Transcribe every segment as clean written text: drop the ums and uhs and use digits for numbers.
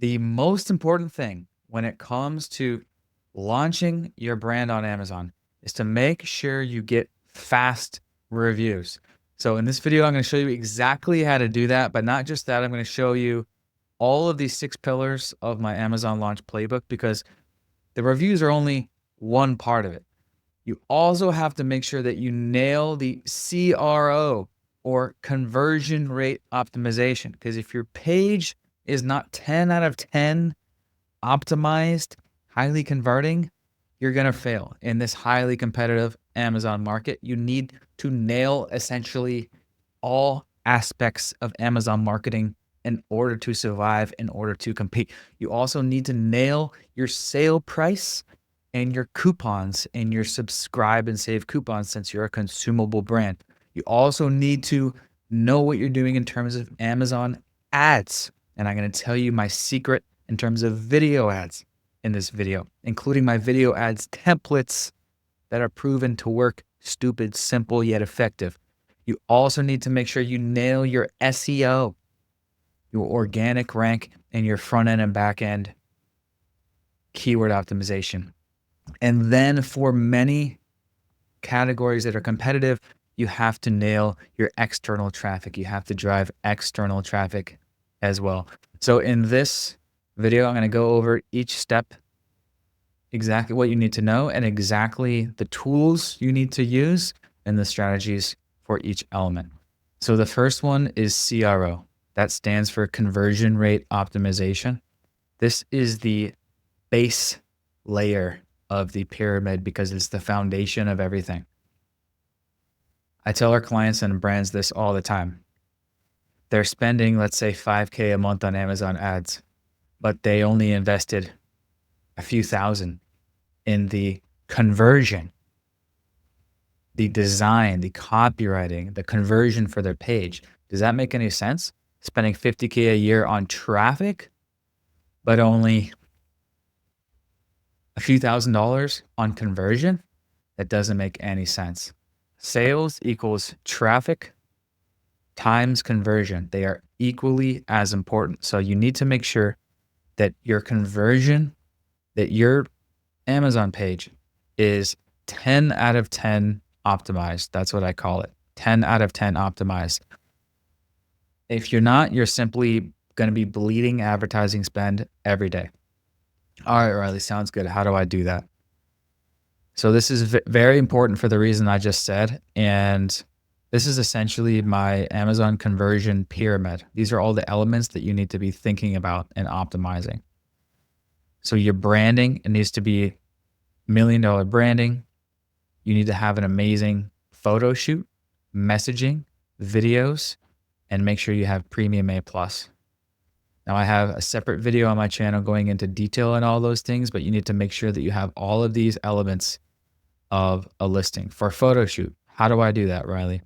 The most important thing when it comes to launching your brand on Amazon is to make sure you get fast reviews. So in this video, I'm going to show you exactly how to do that, but not just that, I'm going to show you all of these 6 pillars of my Amazon launch playbook, because the reviews are only one part of it. You also have to make sure that you nail the CRO, or conversion rate optimization, because if your page is not 10 out of 10 optimized, highly converting, you're going to fail in this highly competitive Amazon market. You need to nail essentially all aspects of Amazon marketing in order to survive, in order to compete. You also need to nail your sale price and your coupons and your subscribe and save coupons, since you're a consumable brand. You also need to know what you're doing in terms of Amazon ads. And I'm going to tell you my secret in terms of video ads in this video, including my video ads templates that are proven to work. Stupid, simple, yet effective. You also need to make sure you nail your SEO, your organic rank, and your front end and back end keyword optimization. And then for many categories that are competitive, you have to nail your external traffic. You have to drive external traffic as well. So in this video, I'm going to go over each step, exactly what you need to know, and exactly the tools you need to use and the strategies for each element. So the first one is CRO. That stands for conversion rate optimization. This is the base layer of the pyramid because it's the foundation of everything. I tell our clients and brands this all the time. They're spending, let's say, $5K a month on Amazon ads, but they only invested a few thousand in the conversion, the design, the copywriting, the conversion for their page. Does that make any sense? Spending $50K a year on traffic, but only a few $1,000s on conversion? That doesn't make any sense. Sales equals traffic times conversion. They are equally as important. So you need to make sure that your conversion, that your Amazon page is 10 out of 10 optimized. That's what I call it. 10 out of 10 optimized. If you're not, you're simply going to be bleeding advertising spend every day. All right, Riley, sounds good. How do I do that? So this is very important for the reason I just said. And this is essentially my Amazon conversion pyramid. These are all the elements that you need to be thinking about and optimizing. So your branding, it needs to be $1 million branding. You need to have an amazing photo shoot, messaging, videos, and make sure you have premium A+. Now I have a separate video on my channel going into detail on all those things, but you need to make sure that you have all of these elements of a listing. For a photo shoot, how do I do that, Riley?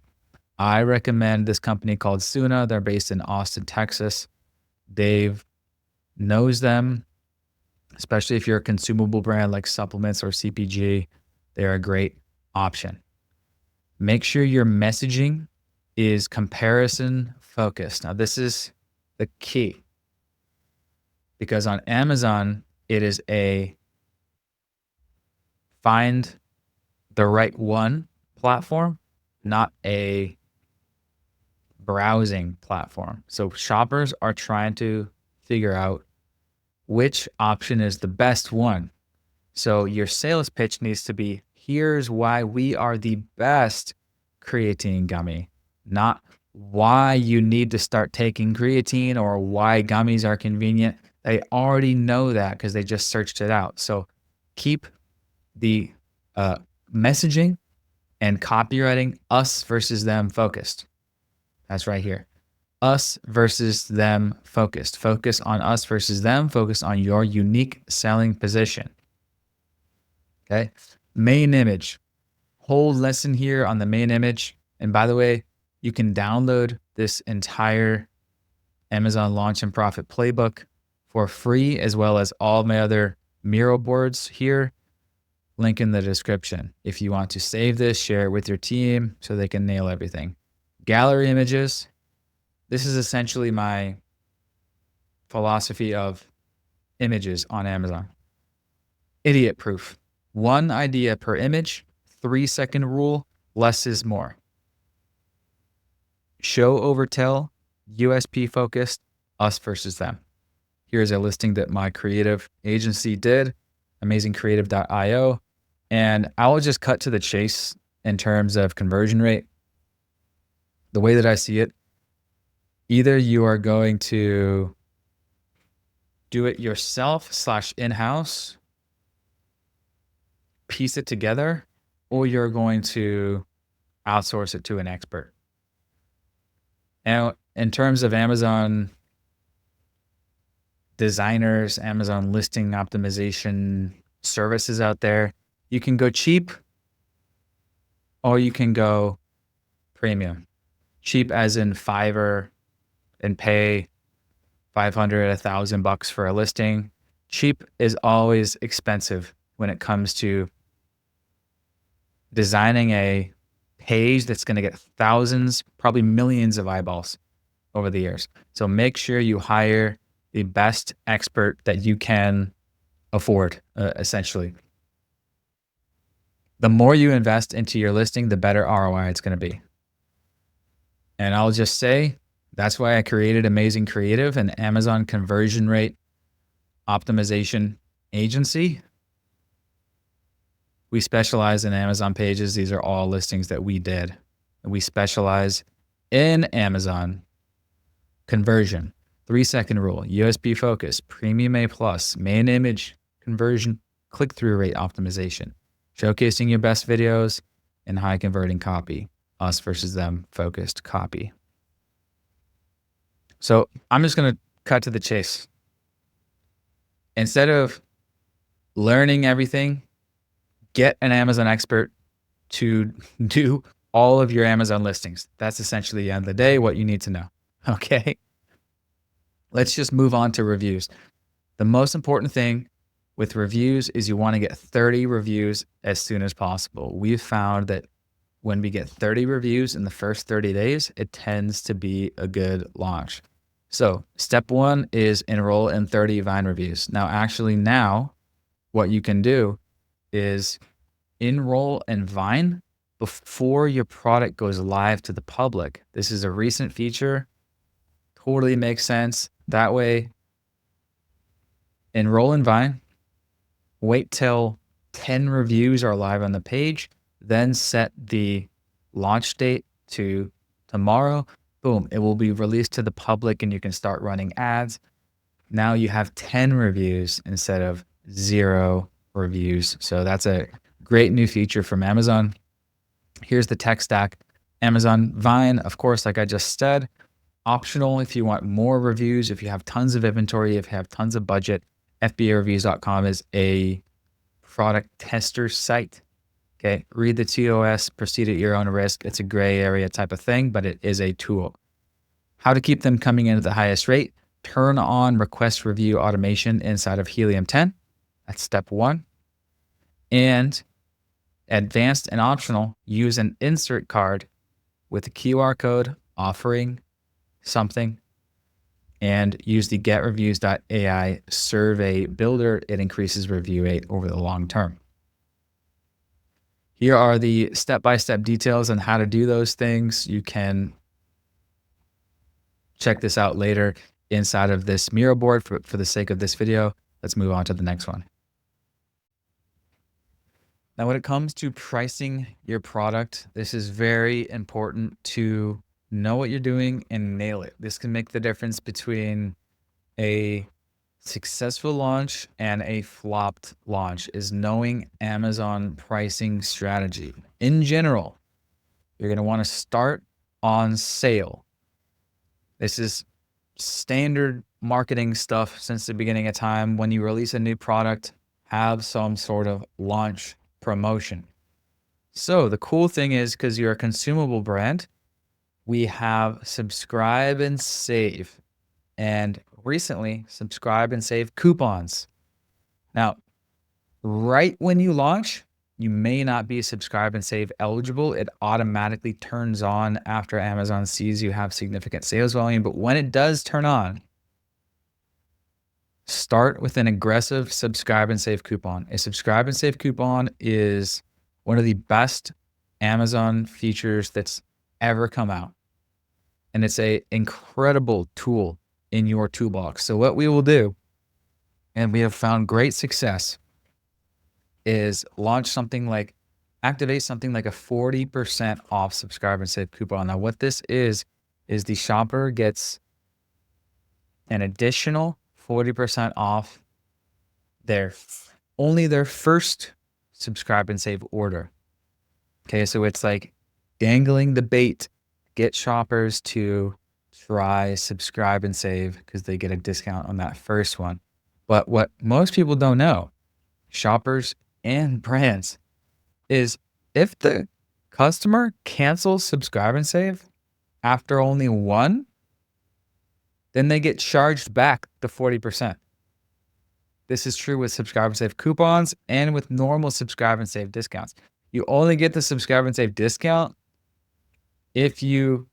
I recommend this company called Suna. They're based in Austin, Texas. Dave knows them, especially if you're a consumable brand like supplements or CPG. They're a great option. Make sure your messaging is comparison focused. Now, this is the key, because on Amazon, it is a find the right one platform, not a browsing platform. So shoppers are trying to figure out which option is the best one. So your sales pitch needs to be, here's why we are the best creatine gummy, not why you need to start taking creatine or why gummies are convenient. They already know that because they just searched it out. So keep the messaging and copywriting us versus them focused. That's right here. Us versus them focused. Focus on us versus them. Focus on your unique selling position. Okay. Main image. Whole lesson here on the main image. And by the way, you can download this entire Amazon Launch and Profit playbook for free, as well as all my other mural boards here. Link in the description. If you want to save this, share it with your team so they can nail everything. Gallery images. This is essentially my philosophy of images on Amazon. Idiot proof. One idea per image, 3-second rule, less is more. Show over tell, USP focused, us versus them. Here's a listing that my creative agency did, amazingcreative.io. And I will just cut to the chase in terms of conversion rate. The way that I see it, either you are going to do it yourself / in-house, piece it together, or you're going to outsource it to an expert. Now, in terms of Amazon designers, Amazon listing optimization services out there, you can go cheap or you can go premium. Cheap as in Fiverr and pay $500, $1,000 for a listing. Cheap is always expensive when it comes to designing a page that's going to get thousands, probably millions of eyeballs over the years. So make sure you hire the best expert that you can afford, essentially. The more you invest into your listing, the better ROI it's going to be. And I'll just say, that's why I created Amazing Creative, an Amazon conversion rate optimization agency. We specialize in Amazon pages. These are all listings that we did. We specialize in Amazon conversion, 3-second rule, USB focus, premium A+, main image conversion, click-through rate optimization, showcasing your best videos, and high converting copy, us versus them focused copy. So I'm just going to cut to the chase. Instead of learning everything, get an Amazon expert to do all of your Amazon listings. That's essentially the end of the day, what you need to know. Okay. Let's just move on to reviews. The most important thing with reviews is you want to get 30 reviews as soon as possible. We've found that when we get 30 reviews in the first 30 days, it tends to be a good launch. So step 1 is enroll in 30 Vine reviews. Now, what you can do is enroll in Vine before your product goes live to the public. This is a recent feature. Totally makes sense. That way, enroll in Vine, wait till 10 reviews are live on the page, then set the launch date to tomorrow. Boom, it will be released to the public and you can start running ads. Now you have 10 reviews instead of 0 reviews. So that's a great new feature from Amazon. Here's the tech stack. Amazon Vine, of course, like I just said, optional if you want more reviews, if you have tons of inventory, if you have tons of budget. FBAreviews.com is a product tester site. Okay, read the TOS, proceed at your own risk. It's a gray area type of thing, but it is a tool. How to keep them coming in at the highest rate. Turn on request review automation inside of Helium 10. That's step 1. And advanced and optional, use an insert card with a QR code offering something and use the getreviews.ai survey builder. It increases review rate over the long term. Here are the step-by-step details on how to do those things. You can check this out later inside of this Miro board for the sake of this video. Let's move on to the next one. Now, when it comes to pricing your product, this is very important to know what you're doing and nail it. This can make the difference between a successful launch and a flopped launch, is knowing Amazon pricing strategy. In general, you're going to want to start on sale. This is standard marketing stuff since the beginning of time. When you release a new product, have some sort of launch promotion. So the cool thing is, because you're a consumable brand, we have subscribe and save, and recently subscribe and save coupons. Now, right when you launch, you may not be subscribe and save eligible. It automatically turns on after Amazon sees you have significant sales volume. But when it does turn on, Start with an aggressive subscribe and save coupon. A subscribe and save coupon is one of the best Amazon features that's ever come out. And it's a incredible tool in your toolbox. So what we will do, and we have found great success, is activate something like a 40% off subscribe and save coupon. Now what this is the shopper gets an additional 40% off only their first subscribe and save order. Okay, so it's like dangling the bait, get shoppers to try subscribe and save because they get a discount on that first one. But what most people don't know, shoppers and brands, is if the customer cancels subscribe and save after only one, then they get charged back the 40%. This is true with subscribe and save coupons and with normal subscribe and save discounts. You only get the subscribe and save discount if you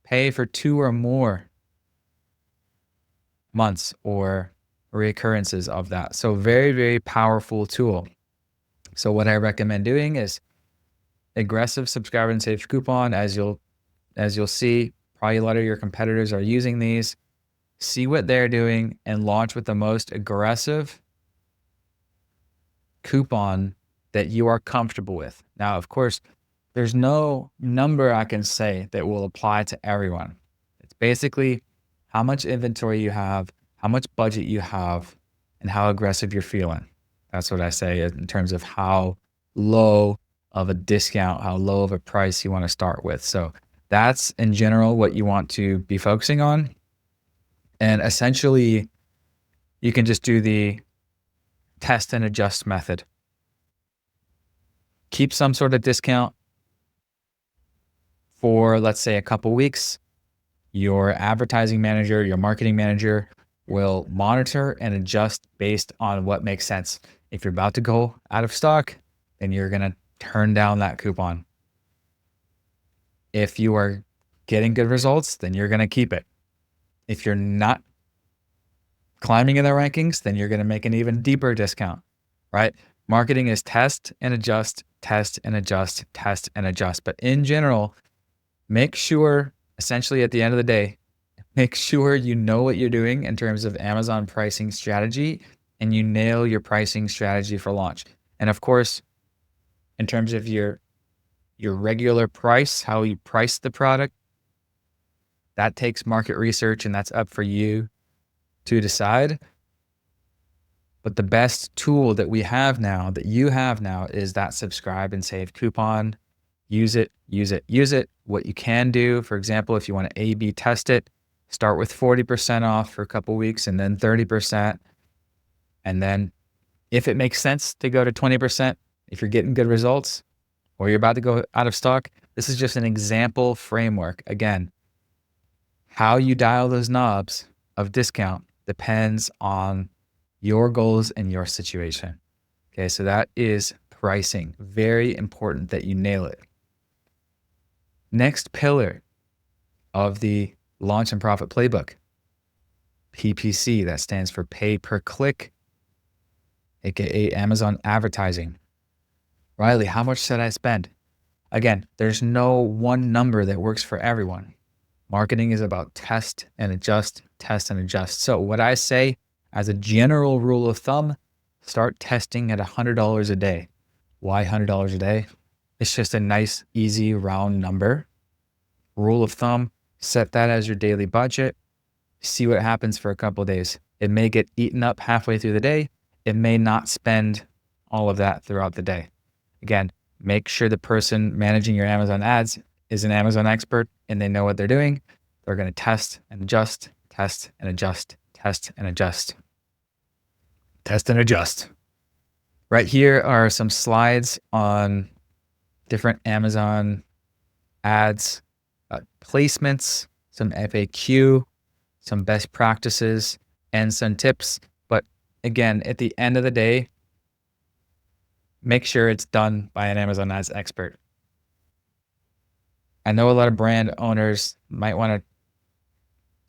pay for 2 or more months or reoccurrences of that. So very, very powerful tool. So what I recommend doing is aggressive subscribe and save coupon. As you'll see, probably a lot of your competitors are using these. See what they're doing and launch with the most aggressive coupon that you are comfortable with. Now, of course, there's no number I can say that will apply to everyone. It's basically how much inventory you have, how much budget you have, and how aggressive you're feeling. That's what I say in terms of how low of a discount, how low of a price you want to start with. So that's in general what you want to be focusing on. And essentially, you can just do the test and adjust method. Keep some sort of discount for, let's say, a couple weeks. Your advertising manager, your marketing manager will monitor and adjust based on what makes sense. If you're about to go out of stock, then you're going to turn down that coupon. If you are getting good results, then you're going to keep it. If you're not climbing in the rankings, then you're going to make an even deeper discount, right? Marketing is test and adjust, test and adjust, test and adjust. But in general, make sure, essentially at the end of the day, make sure you know what you're doing in terms of Amazon pricing strategy and you nail your pricing strategy for launch. And of course, in terms of your regular price, how you price the product, that takes market research and that's up for you to decide. But the best tool that we have now, that you have now, is that subscribe and save coupon. Use it, use it, use it. What you can do, for example, if you want to A/B test it, start with 40% off for a couple weeks and then 30%. And then if it makes sense to go to 20%, if you're getting good results or you're about to go out of stock, this is just an example framework. Again, how you dial those knobs of discount depends on your goals and your situation. Okay, so that is pricing. Very important that you nail it. Next pillar of the Launch and Profit Playbook, PPC, that stands for pay per click, aka Amazon advertising. Riley, how much should I spend? Again, there's no one number that works for everyone. Marketing is about test and adjust, test and adjust. So what I say as a general rule of thumb, start testing at $100 a day. Why $100 a day? It's just a nice, easy, round number. Rule of thumb, set that as your daily budget. See what happens for a couple of days. It may get eaten up halfway through the day. It may not spend all of that throughout the day. Again, make sure the person managing your Amazon ads is an Amazon expert and they know what they're doing. They're going to test and adjust, test and adjust, test and adjust, test and adjust. Right here are some slides on different Amazon ads, placements, some FAQ, some best practices, and some tips. But again, at the end of the day, make sure it's done by an Amazon ads expert. I know a lot of brand owners might want to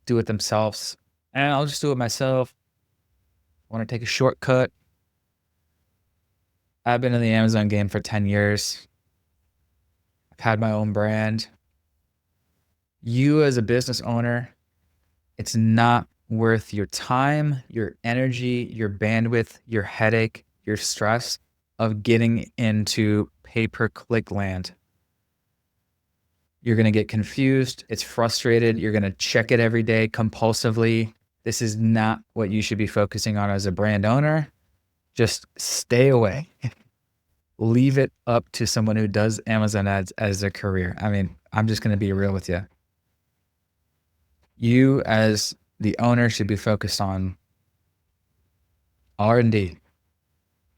do it themselves, and I'll just do it myself. want to take a shortcut. I've been in the Amazon game for 10 years. I've had my own brand. You as a business owner, it's not worth your time, your energy, your bandwidth, your headache, your stress of getting into pay-per-click land. You're going to get confused. It's frustrated. You're going to check it every day compulsively. This is not what you should be focusing on as a brand owner. Just stay away. Leave it up to someone who does Amazon ads as their career. I mean, I'm just going to be real with you. You as the owner should be focused on R&D,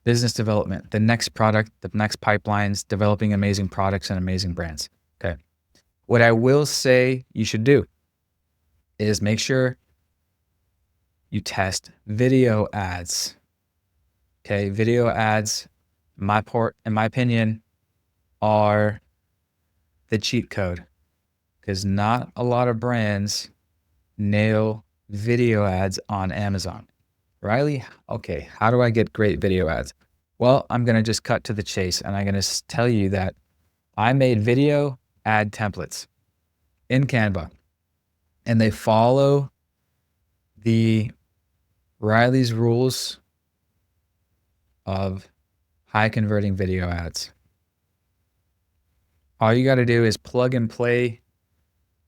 business development, the next product, the next pipelines, developing amazing products and amazing brands. Okay. What I will say you should do is make sure you test video ads. Okay. Video ads, in my opinion, are the cheat code because not a lot of brands nail video ads on Amazon. Riley, okay, how do I get great video ads? Well, I'm going to just cut to the chase and I'm going to tell you that I made video ad templates in Canva and they follow the Riley's rules of high converting video ads. All you got to do is plug and play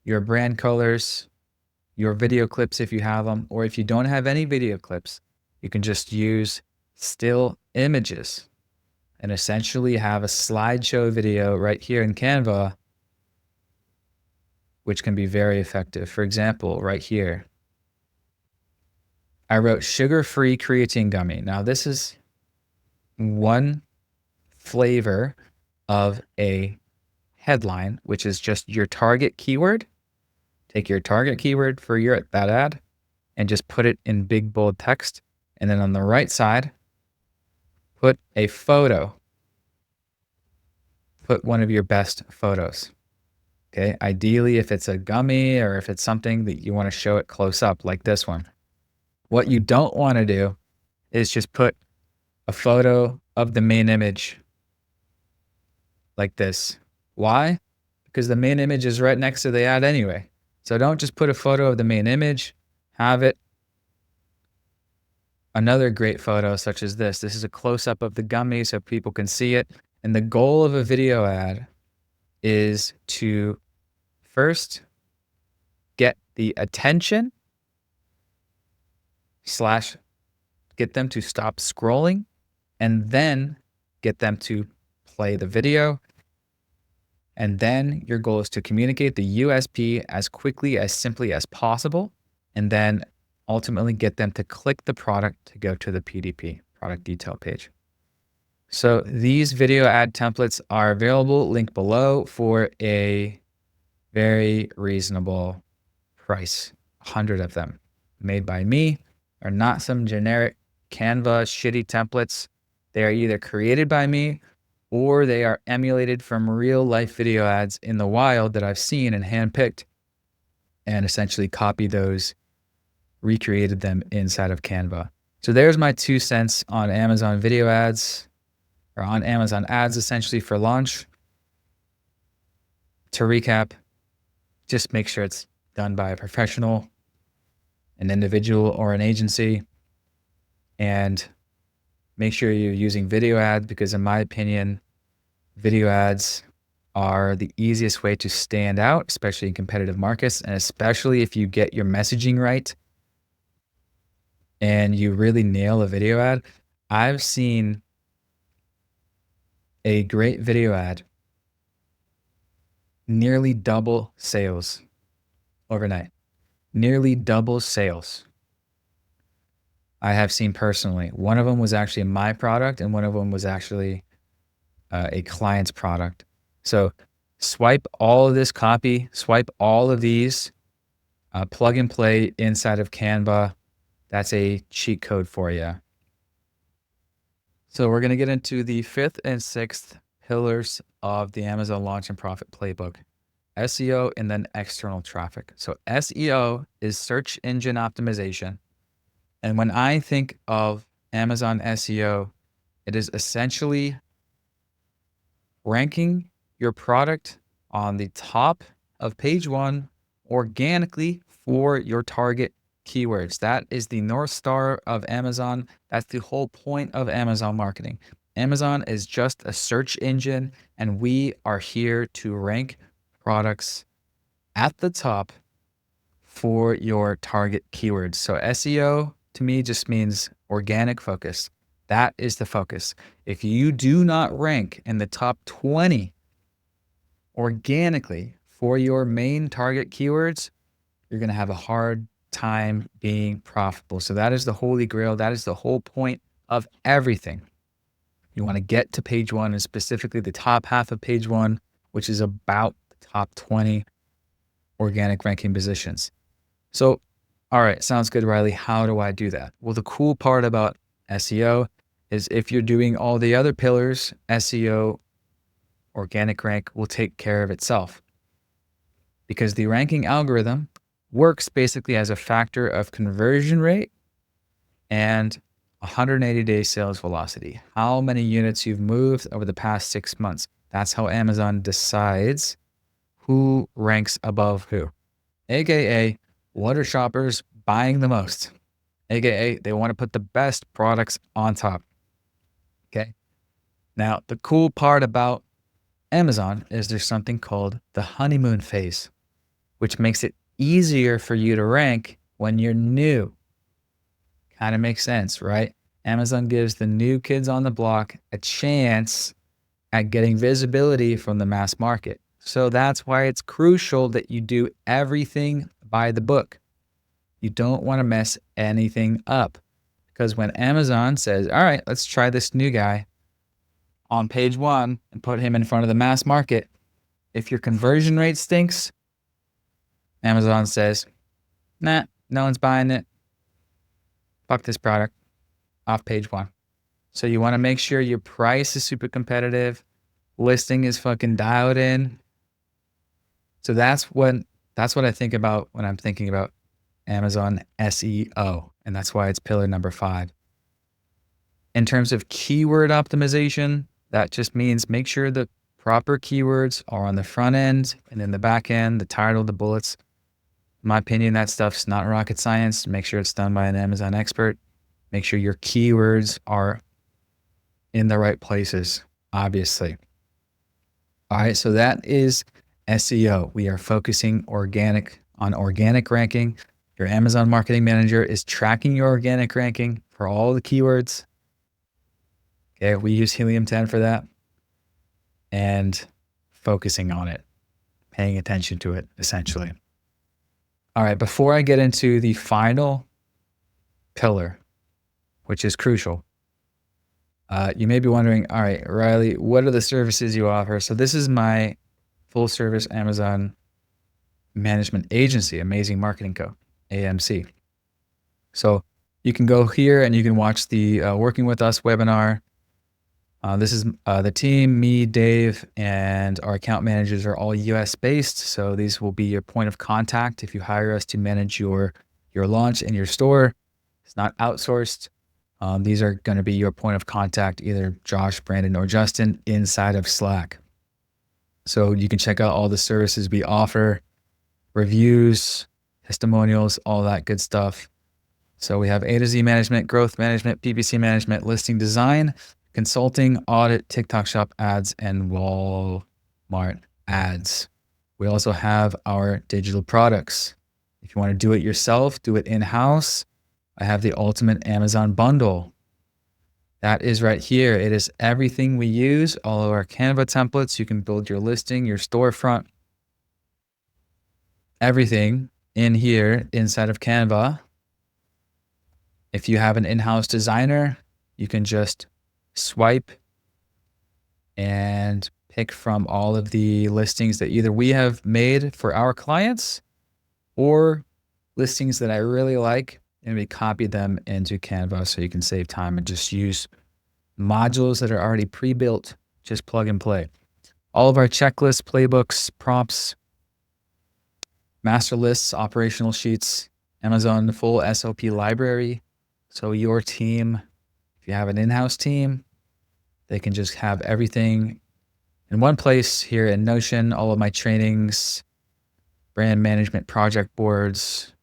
your brand colors, your video clips if you have them, or if you don't have any video clips, you can just use still images and essentially have a slideshow video right here in Canva, which can be very effective. For example, right here, I wrote sugar-free creatine gummy. Now this is one flavor of a headline, which is just your target keyword. Take your target keyword for that ad and just put it in big bold text. And then on the right side, put a photo. Put one of your best photos. Okay. Ideally, if it's a gummy or if it's something that you want to show it close up like this one. What you don't want to do is just put a photo of the main image like this. Why? Because the main image is right next to the ad anyway. So don't just put a photo of the main image, have it another great photo such as this. This is a close-up of the gummy so people can see it. And the goal of a video ad is to first get the attention / get them to stop scrolling and then get them to play the video. And then your goal is to communicate the USP as quickly, as simply as possible, and then ultimately get them to click the product to go to the PDP, product detail page. So these video ad templates are available, link below, for a very reasonable price. 100 of them made by me, are not some generic Canva shitty templates. They are either created by me or they are emulated from real life video ads in the wild that I've seen and handpicked and essentially copied those, recreated them inside of Canva. So there's my 2 cents on Amazon video ads, or on Amazon ads essentially for launch. To recap, just make sure it's done by a professional, an individual, or an agency, and make sure you're using video ads because in my opinion, video ads are the easiest way to stand out, especially in competitive markets, and especially if you get your messaging right and you really nail a video ad. I've seen a great video ad nearly double sales overnight. Nearly double sales. I have seen personally. One of them was actually my product and one of them was actually a client's product. So swipe all of this copy, swipe all of these, plug and play inside of Canva. That's a cheat code for you. So we're going to get into the 5th and 6th pillars of the Amazon Launch and Profit Playbook. SEO and then external traffic. So SEO is search engine optimization. And when I think of Amazon SEO, it is essentially ranking your product on the top of page one organically for your target keywords. That is the North Star of Amazon. That's the whole point of Amazon marketing. Amazon is just a search engine, and we are here to rank products at the top for your target keywords. So SEO to me just means organic focus. That is the focus. If you do not rank in the top 20 organically for your main target keywords, you're going to have a hard time being profitable. So that is the holy grail. That is the whole point of everything. You want to get to page one, and specifically the top half of page one, which is about the top 20 organic ranking positions. So, all right, sounds good, Riley. How do I do that? Well, the cool part about SEO is if you're doing all the other pillars, SEO, organic rank will take care of itself, because the ranking algorithm works basically as a factor of conversion rate and 180-day sales velocity. How many units you've moved over the past 6 months. That's how Amazon decides who ranks above who. AKA, what are shoppers buying the most? AKA, they want to put the best products on top. Okay. Now, the cool part about Amazon is there's something called the honeymoon phase, which makes it easier for you to rank when you're new. Kind of makes sense, right? Amazon gives the new kids on the block a chance at getting visibility from the mass market. So that's why it's crucial that you do everything by the book. You don't want to mess anything up, because when Amazon says, all right, let's try this new guy on page one and put him in front of the mass market, if your conversion rate stinks, Amazon says, nah, no one's buying it. Fuck this product, off page one. So you want to make sure your price is super competitive, listing is fucking dialed in. So that's what I think about when I'm thinking about Amazon SEO, and that's why it's pillar number 5. In terms of keyword optimization, that just means make sure the proper keywords are on the front end and in the back end, the title, the bullets. In my opinion, that stuff's not rocket science. Make sure it's done by an Amazon expert. Make sure your keywords are in the right places, obviously. All right, so that is SEO. We are focusing on organic ranking. Your Amazon Marketing Manager is tracking your organic ranking for all the keywords. Okay, we use Helium 10 for that. And focusing on it, paying attention to it, essentially. All right, before I get into the final pillar, which is crucial, you may be wondering, all right, Riley, what are the services you offer? So this is my full service Amazon management agency, Amazing Marketing Co., AMC. So you can go here and you can watch the Working With Us webinar. This is the team, me, Dave, and our account managers are all US based. So these will be your point of contact if you hire us to manage your launch in your store. It's not outsourced. These are going to be your point of contact, either Josh, Brandon, or Justin, inside of Slack. So you can check out all the services we offer, reviews, testimonials, all that good stuff. So we have A to Z management, growth management, PPC management, listing design, consulting, audit, TikTok shop ads, and Walmart ads. We also have our digital products. If you want to do it yourself, do it in-house, I have the ultimate Amazon bundle. That is right here. It is everything we use, all of our Canva templates. You can build your listing, your storefront, everything in here inside of Canva. If you have an in-house designer, you can just swipe and pick from all of the listings that either we have made for our clients or listings that I really like, and we copy them into Canva so you can save time and just use modules that are already pre-built, just plug and play. All of our checklists, playbooks, prompts, master lists, operational sheets, Amazon full SOP library, So your team, if you have an in-house team, they can just have everything in one place here in Notion, all of my trainings, brand management project boards,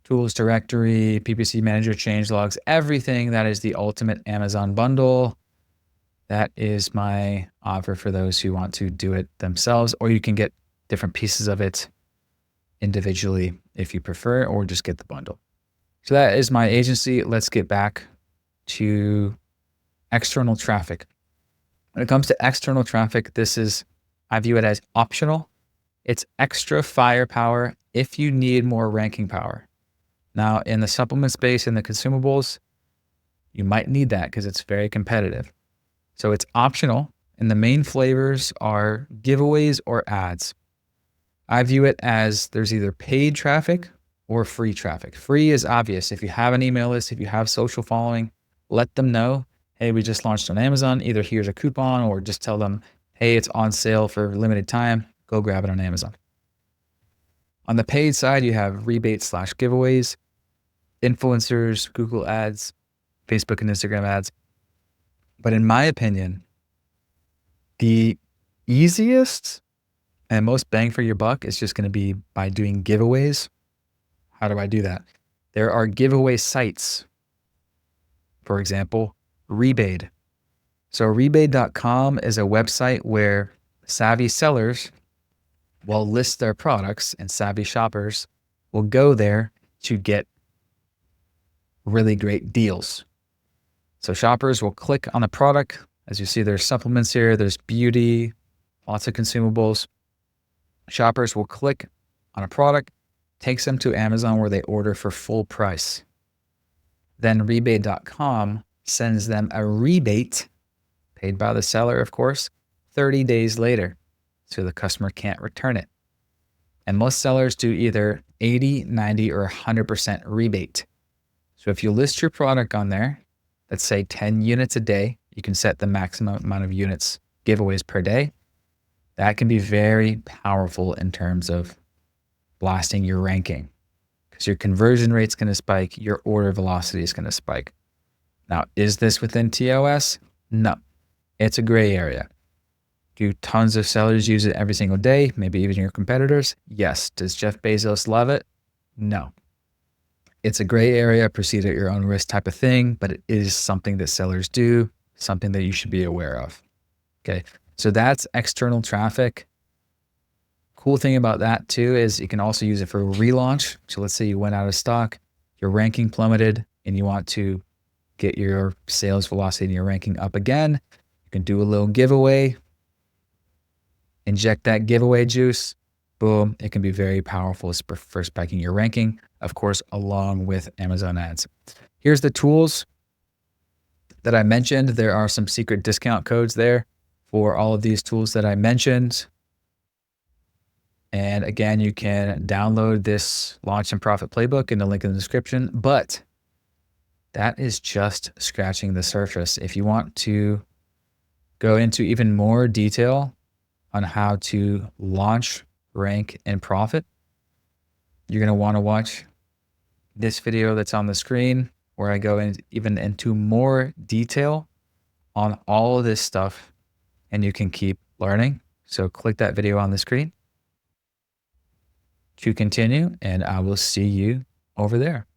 tools directory, PPC manager, change logs, everything that is the ultimate Amazon bundle. That is my offer for those who want to do it themselves, or you can get different pieces of it individually if you prefer, or just get the bundle. So that is my agency. Let's get back to external traffic. When it comes to external traffic, I view it as optional. It's extra firepower if you need more ranking power. Now, in the supplement space and the consumables, you might need that because it's very competitive. So it's optional, and the main flavors are giveaways or ads. I view it as there's either paid traffic or free traffic. Free is obvious. If you have an email list, if you have social following, let them know, hey, we just launched on Amazon. Either here's a coupon, or just tell them, hey, it's on sale for limited time. Go grab it on Amazon. On the paid side, you have rebates/giveaways, influencers, Google ads, Facebook and Instagram ads. But in my opinion, the easiest and most bang for your buck is just going to be by doing giveaways. How do I do that? There are giveaway sites. For example, Rebate. So rebate.com is a website where savvy sellers will list their products, and savvy shoppers will go there to get really great deals. So shoppers will click on a product. As you see, there's supplements here, there's beauty, lots of consumables. Shoppers will click on a product, takes them to Amazon where they order for full price. Then rebate.com sends them a rebate, paid by the seller, of course, 30 days later, so the customer can't return it. And most sellers do either 80, 90, or 100% rebate. So if you list your product on there, let's say 10 units a day, you can set the maximum amount of units giveaways per day. That can be very powerful in terms of blasting your ranking, because your conversion rate's going to spike, your order velocity is going to spike. Now, is this within TOS? No, it's a gray area. Do tons of sellers use it every single day? Maybe even your competitors? Yes. Does Jeff Bezos love it? No. It's a gray area, proceed at your own risk type of thing, but it is something that sellers do, something that you should be aware of. Okay, so that's external traffic. Cool thing about that too is you can also use it for relaunch. So let's say you went out of stock, your ranking plummeted, and you want to get your sales velocity and your ranking up again. You can do a little giveaway, inject that giveaway juice, boom, it can be very powerful for spiking your ranking, of course, along with Amazon ads. Here's the tools that I mentioned. There are some secret discount codes there for all of these tools that I mentioned. And again, you can download this Launch and Profit Playbook in the link in the description, but that is just scratching the surface. If you want to go into even more detail on how to launch, rank, and profit, you're going to want to watch this video that's on the screen, where I go even into more detail on all of this stuff, and you can keep learning. So click that video on the screen to continue, and I will see you over there.